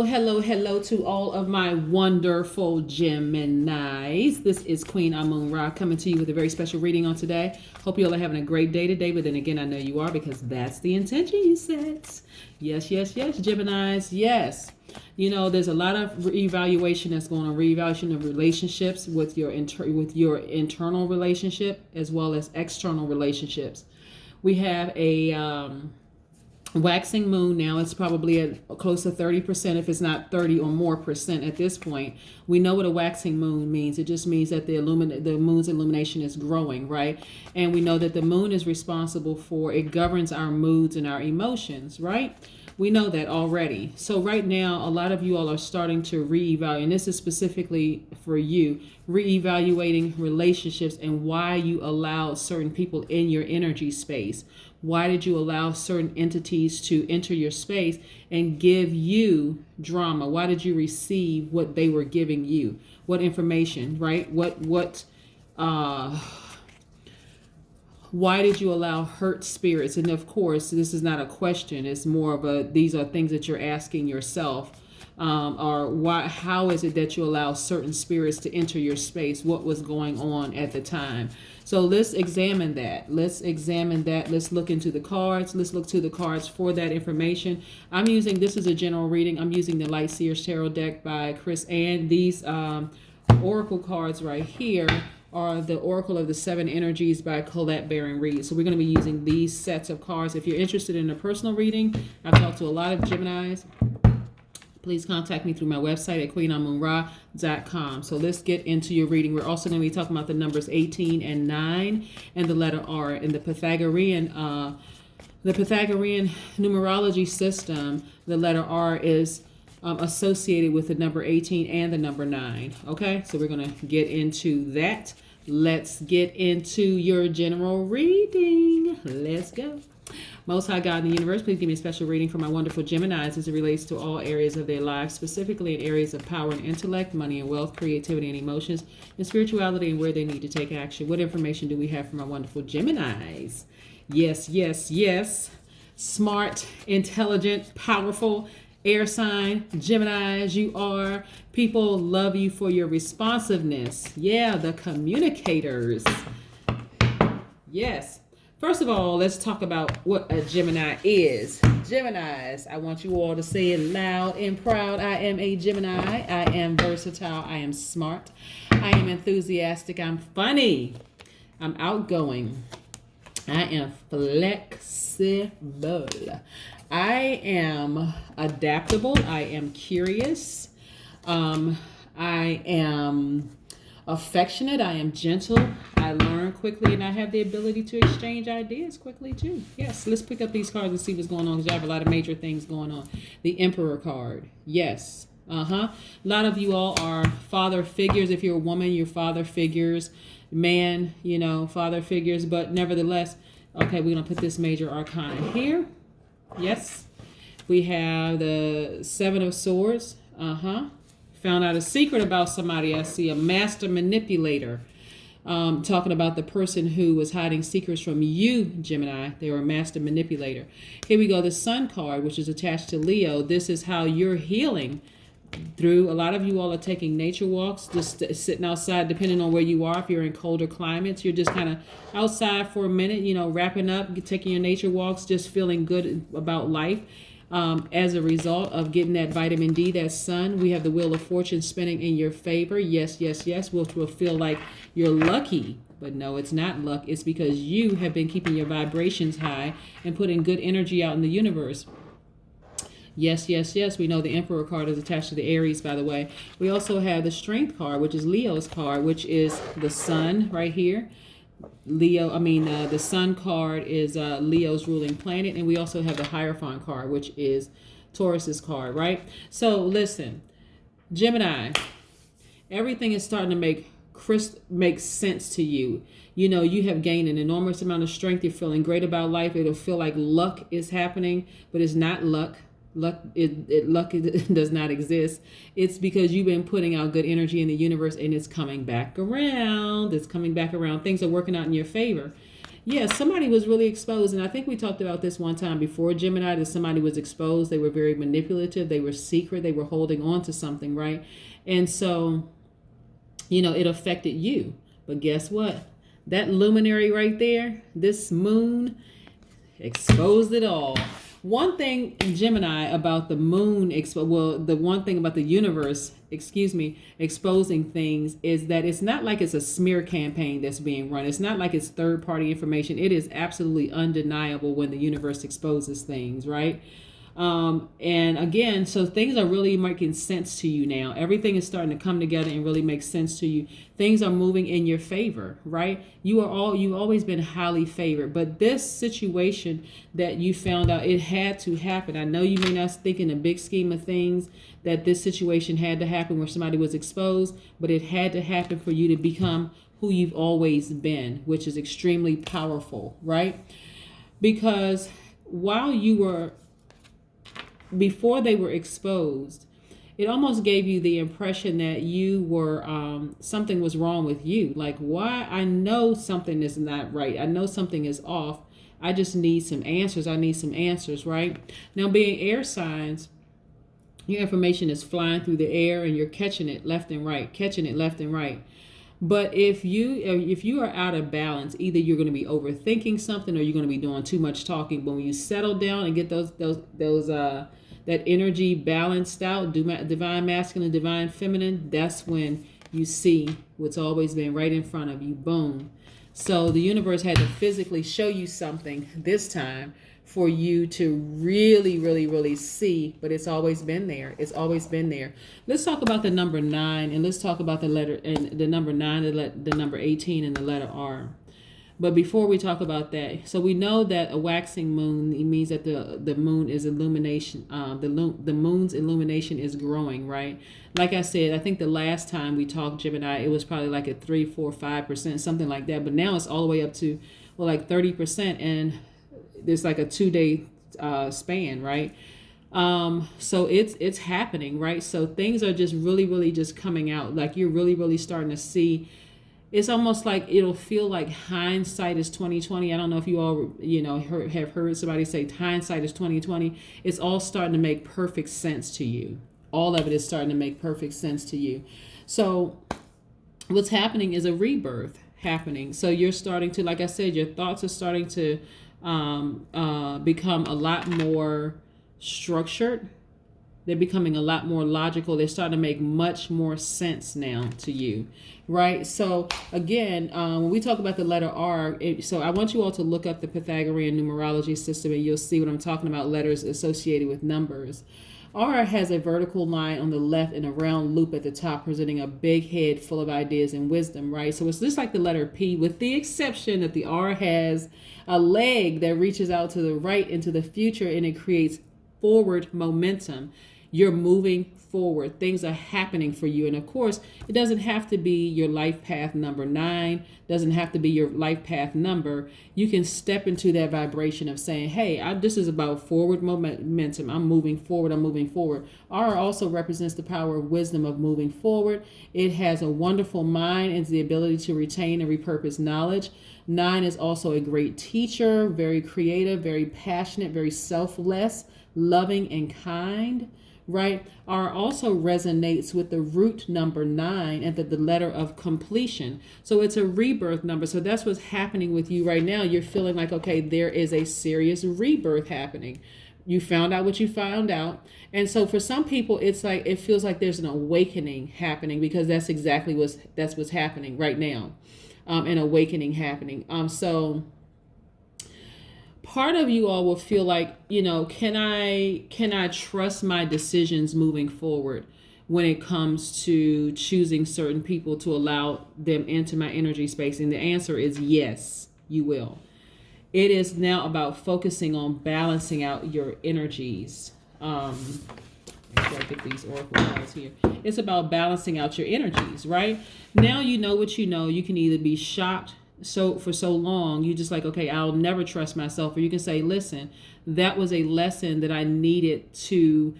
Hello to all of my wonderful Geminis. This is Queen Amun Ra coming to you with a very special reading on today. Hope you all are having a great day today, but then again, I know you are because that's the intention you set. Yes, Geminis, yes. You know, there's a lot of reevaluation that's going on, reevaluation of relationships with your internal relationship as well as external relationships. We have a waxing moon now. It's probably at close to 30%, if it's not 30 or more percent at this point. We know what a waxing moon means. It just means that the moon's illumination is growing, right? And we know that the moon is responsible for, it governs our moods and our emotions, right? We know that already. So right now, a lot of you all are starting to reevaluate, and this is specifically for you, reevaluating relationships and why you allow certain people in your energy space. Why did you allow certain entities to enter your space and give you drama? Why did you receive what they were giving you? What information, right? Why did you allow hurt spirits? And of course, this is not a question. It's more of these are things that you're asking yourself. How is it that you allow certain spirits to enter your space? What was going on at the time? So let's examine that. Let's look into the cards. Let's look to the cards for that information. This is a general reading. I'm using the Light Seers Tarot deck by Chris Ann. These oracle cards right here are the Oracle of the Seven Energies by Colette Baron Reed. So we're going to be using these sets of cards. If you're interested in a personal reading, I've talked to a lot of Geminis. Please contact me through my website at queenamunra.com. So let's get into your reading. We're also going to be talking about the numbers 18 and 9 and the letter R. In the Pythagorean numerology system, the letter R is associated with the number 18 and the number 9. Okay, so we're going to get into that. Let's get into your general reading. Let's go. Most High God in the universe, please give me a special reading for my wonderful Geminis as it relates to all areas of their lives, specifically in areas of power and intellect, money and wealth, creativity and emotions, and spirituality, and where they need to take action. What information do we have for my wonderful Geminis? Yes. Smart, intelligent, powerful, air sign, Geminis, you are. People love you for your responsiveness. Yeah, the communicators. Yes. First of all, let's talk about what a Gemini is. Geminis, I want you all to say it loud and proud. I am a Gemini. I am versatile. I am smart. I am enthusiastic. I'm funny. I'm outgoing. I am flexible. I am adaptable. I am curious. I am affectionate. I am gentle. I learn quickly, and I have the ability to exchange ideas quickly too. Yes, let's pick up these cards and see what's going on, because I have a lot of major things going on. The Emperor card. Yes. A lot of you all are father figures. If you're a woman, you're father figures. Man, father figures. But nevertheless, okay, we're going to put this major arcana here. Yes. We have the Seven of Swords. Found out a secret about somebody. I see a master manipulator. Talking about the person who was hiding secrets from you, Gemini. They were a master manipulator. Here we go. The Sun card, which is attached to Leo. This is how you're healing through. A lot of you all are taking nature walks, just sitting outside, depending on where you are. If you're in colder climates, you're just kind of outside for a minute, wrapping up, taking your nature walks, just feeling good about life. As a result of getting that vitamin D, that sun, we have the Wheel of Fortune spinning in your favor. Yes, which will feel like you're lucky. But no, it's not luck. It's because you have been keeping your vibrations high and putting good energy out in the universe. Yes. We know the Emperor card is attached to the Aries, by the way. We also have the Strength card, which is Leo's card, which is the sun right here. The Sun card is Leo's ruling planet, and we also have the Hierophant card, which is Taurus's card, right? So listen, Gemini, everything is starting to make sense to you. You have gained an enormous amount of strength. You're feeling great about life. It'll feel like luck is happening, but it's not luck. Luck does not exist. It's because you've been putting out good energy in the universe, and it's coming back around. Things are working out in your favor. Yeah, somebody was really exposed. And I think we talked about this one time before, Gemini, that somebody was exposed. They were very manipulative. They were secret. They were holding on to something, right? And so, it affected you. But guess what? That luminary right there, this moon, exposed it all. One thing in Gemini about the moon, the one thing about the universe, exposing things is that it's not like it's a smear campaign that's being run. It's not like it's third party information. It is absolutely undeniable when the universe exposes things, right? And again, so things are really making sense to you now. Everything is starting to come together and really make sense to you. Things are moving in your favor, right? You've always been highly favored, but this situation that you found out, it had to happen. I know you may not think in the big scheme of things that this situation had to happen where somebody was exposed, but it had to happen for you to become who you've always been, which is extremely powerful, right? Because before they were exposed, it almost gave you the impression that you were, something was wrong with you. Like, why? I know something is not right. I know something is off. I just need some answers. I need some answers, right? Now, being air signs, your information is flying through the air and you're catching it left and right, But if you are out of balance, either you're going to be overthinking something or you're going to be doing too much talking. But when you settle down and get that energy balanced out, divine masculine, divine feminine, that's when you see what's always been right in front of you. Boom. So the universe had to physically show you something this time for you to really, really, really see, but it's always been there. It's always been there. Let's talk about the number 9, and let's talk about the letter and the number 9, the number 18, and the letter R. But before we talk about that, so we know that a waxing moon, it means that the moon is illumination. The moon's illumination is growing, right? Like I said, I think the last time we talked Gemini, it was probably like at 3, 4, 5%, something like that. But now it's all the way up to like 30%, and there's like a 2-day span, right? So it's happening, right? So things are just really, really just coming out. Like you're really, really starting to see. It's almost like it'll feel like hindsight is 2020. I don't know if you all, have heard somebody say hindsight is 2020. It's all starting to make perfect sense to you. All of it is starting to make perfect sense to you. So what's happening is a rebirth happening. So you're starting to, like I said, your thoughts are starting to become a lot more structured. They're becoming a lot more logical. They're starting to make much more sense now to you, right? So again, when we talk about the letter R, so I want you all to look up the Pythagorean numerology system and you'll see what I'm talking about, letters associated with numbers. R has a vertical line on the left and a round loop at the top, presenting a big head full of ideas and wisdom, right? So it's just like the letter P, with the exception that the R has a leg that reaches out to the right into the future, and it creates forward momentum. You're moving forward. Things are happening for you. And of course, it doesn't have to be your life path number 9, doesn't have to be your life path number. You can step into that vibration of saying, hey, this is about forward momentum. I'm moving forward. I'm moving forward. R also represents the power of wisdom of moving forward. It has a wonderful mind and the ability to retain and repurpose knowledge. 9 is also a great teacher, very creative, very passionate, very selfless, loving, and kind. Right? R also resonates with the root number 9 and the letter of completion. So it's a rebirth number. So that's what's happening with you right now. You're feeling like, okay, there is a serious rebirth happening. You found out what you found out. And so for some people, it's like, it feels like there's an awakening happening, because that's exactly what's happening right now. An awakening happening. So part of you all will feel like, can I trust my decisions moving forward when it comes to choosing certain people to allow them into my energy space? And the answer is yes, you will. It is now about focusing on balancing out your energies. Make sure I get these oracle cards here. It's about balancing out your energies, right? Now you know what you know. You can either be shocked. So for so long, you just like, okay, I'll never trust myself. Or you can say, listen, that was a lesson that I needed to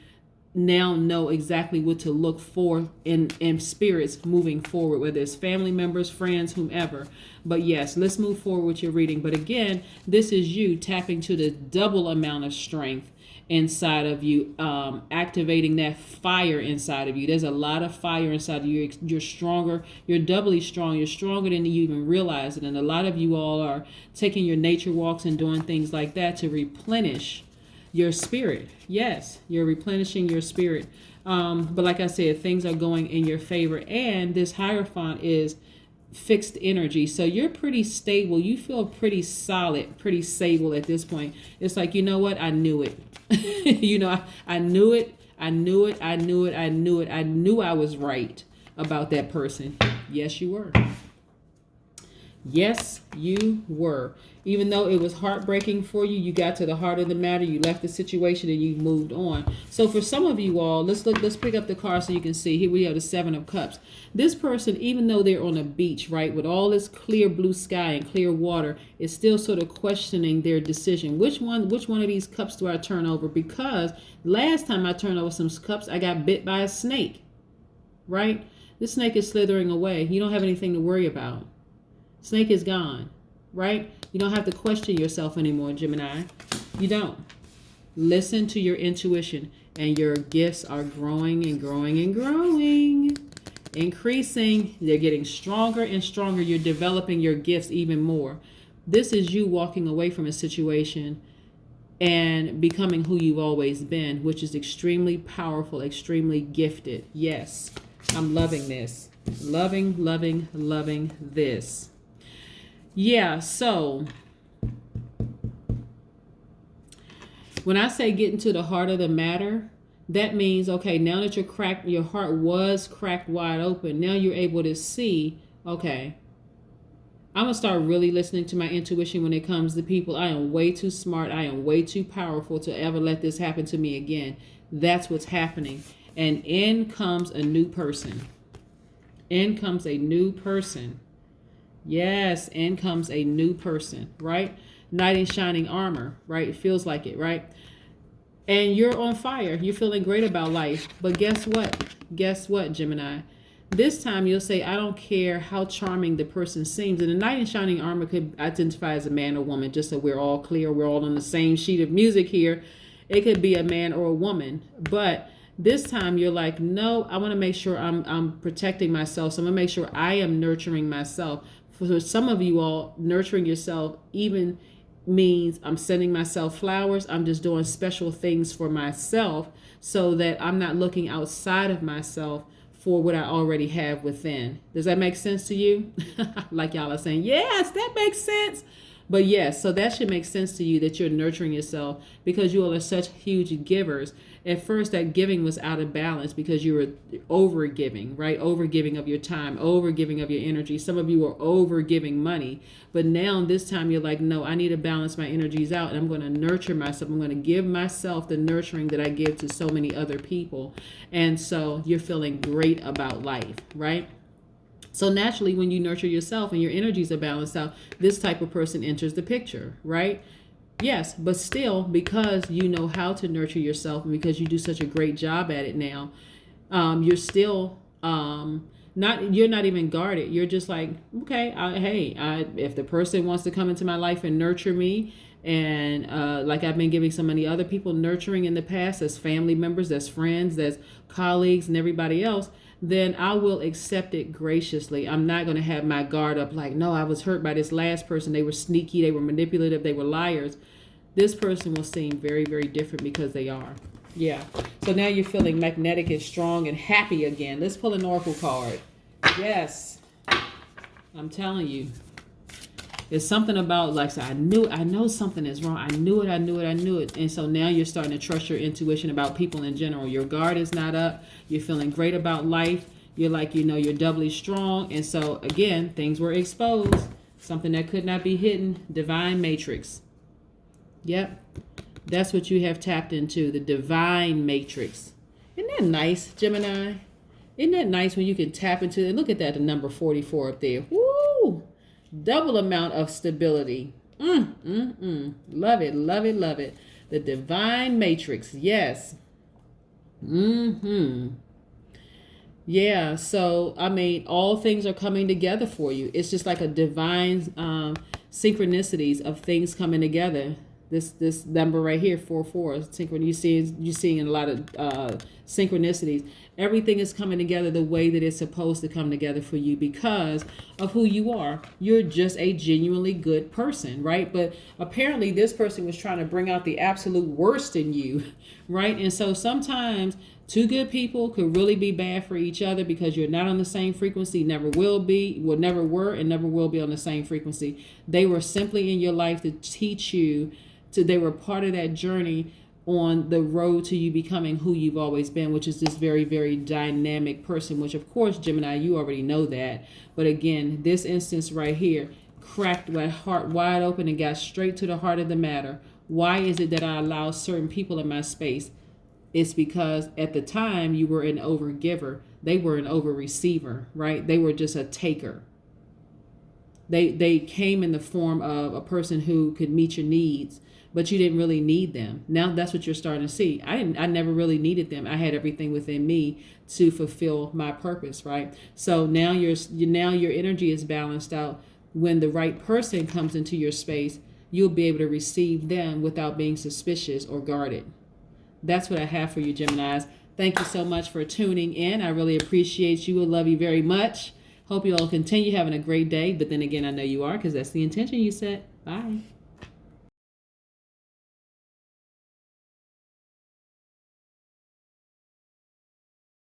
now know exactly what to look for in spirits moving forward, whether it's family members, friends, whomever. But yes, let's move forward with your reading. But again, this is you tapping to the double amount of strength inside of you, activating that fire inside of you. There's a lot of fire inside of you. You're stronger. You're doubly strong. You're stronger than you even realize it. And a lot of you all are taking your nature walks and doing things like that to replenish your spirit. Yes, you're replenishing your spirit. But like I said, things are going in your favor. And this Hierophant is fixed energy. So you're pretty stable. You feel pretty solid, pretty stable at this point. It's like, you know what? I knew it. I knew it. I knew it. I knew it. I knew it. I knew I was right about that person. Yes, you were. Yes, you were. Even though it was heartbreaking for you, you got to the heart of the matter. You left the situation and you moved on. So for some of you all, let's pick up the card so you can see. Here we have the Seven of Cups. This person, even though they're on a beach, right, with all this clear blue sky and clear water, is still sort of questioning their decision. Which one of these cups do I turn over? Because last time I turned over some cups, I got bit by a snake, right? This snake is slithering away. You don't have anything to worry about. Snake is gone, right? You don't have to question yourself anymore, Gemini. You don't. Listen to your intuition, and your gifts are growing and growing and growing, increasing. They're getting stronger and stronger. You're developing your gifts even more. This is you walking away from a situation and becoming who you've always been, which is extremely powerful, extremely gifted. Yes, I'm loving this. Loving, loving, loving this. Yeah, so when I say get into the heart of the matter, that means, okay, now that your heart was cracked wide open, now you're able to see, okay, I'm going to start really listening to my intuition when it comes to people. I am way too smart. I am way too powerful to ever let this happen to me again. That's what's happening. And in comes a new person. In comes a new person. Yes, in comes a new person, right? Knight in shining armor, right? It feels like it, right? And you're on fire. You're feeling great about life. But guess what? Guess what, Gemini? This time you'll say, I don't care how charming the person seems. And the knight in shining armor could identify as a man or woman, just so we're all clear. We're all on the same sheet of music here. It could be a man or a woman. But this time you're like, no, I want to make sure I'm protecting myself. So I'm going to make sure I am nurturing myself. For some of you all, nurturing yourself even means I'm sending myself flowers. I'm just doing special things for myself so that I'm not looking outside of myself for what I already have within. Does that make sense to you? Like y'all are saying, yes, that makes sense. But yes, so that should make sense to you that you're nurturing yourself because you all are such huge givers. At first, that giving was out of balance because you were over giving, right? Over giving of your time, over giving of your energy. Some of you are over giving money. But now this time you're like, no, I need to balance my energies out and I'm going to nurture myself. I'm going to give myself the nurturing that I give to so many other people. And so you're feeling great about life, right? So naturally, when you nurture yourself and your energies are balanced out, this type of person enters the picture, right? Yes, but still, because you know how to nurture yourself and because you do such a great job at it now, you're still you're not even guarded. You're just like, okay, if the person wants to come into my life and nurture me, and like I've been giving so many other people nurturing in the past as family members, as friends, as colleagues, and everybody else, then I will accept it graciously. I'm not going to have my guard up like, no, I was hurt by this last person. They were sneaky. They were manipulative. They were liars. This person will seem very, very different because they are. Yeah. So now you're feeling magnetic and strong and happy again. Let's pull an oracle card. Yes. I'm telling you. It's something about like, I know something is wrong. I knew it. And so now you're starting to trust your intuition about people in general. Your guard is not up. You're feeling great about life. You're like, you're doubly strong. And so again, things were exposed. Something that could not be hidden. Divine matrix. Yep. That's what you have tapped into. The divine matrix. Isn't that nice, Gemini? Isn't that nice when you can tap into it? Look at that, the number 44 up there. Woo! Double amount of stability. Love it, love it, love it. The divine matrix. Yes. Mm-hmm. Yeah, so I mean, all things are coming together for you. It's just like a divine synchronicities of things coming together. This number right here, 4 4, synchron. You seeing a lot of synchronicities. Everything is coming together the way that it's supposed to come together for you because of who you are. You're just a genuinely good person, right? But apparently, this person was trying to bring out the absolute worst in you, right? And so sometimes two good people could really be bad for each other because you're not on the same frequency, never will be, will never were, and never will be on the same frequency. They were simply in your life to teach you they were part of that journey on the road to you becoming who you've always been, which is this very, very dynamic person, which of course, Gemini, you already know that. But again, this instance right here cracked my heart wide open and got straight to the heart of the matter. Why is it that I allow certain people in my space? It's because at the time you were an over giver. They were an over receiver, right? They were just a taker. They came in the form of a person who could meet your needs, but you didn't really need them. Now that's what you're starting to see. I never really needed them. I had everything within me to fulfill my purpose, right? So now your energy is balanced out. When the right person comes into your space, you'll be able to receive them without being suspicious or guarded. That's what I have for you, Geminis. Thank you so much for tuning in. I really appreciate you. I love you very much. Hope you all continue having a great day. But then again, I know you are because that's the intention you set. Bye.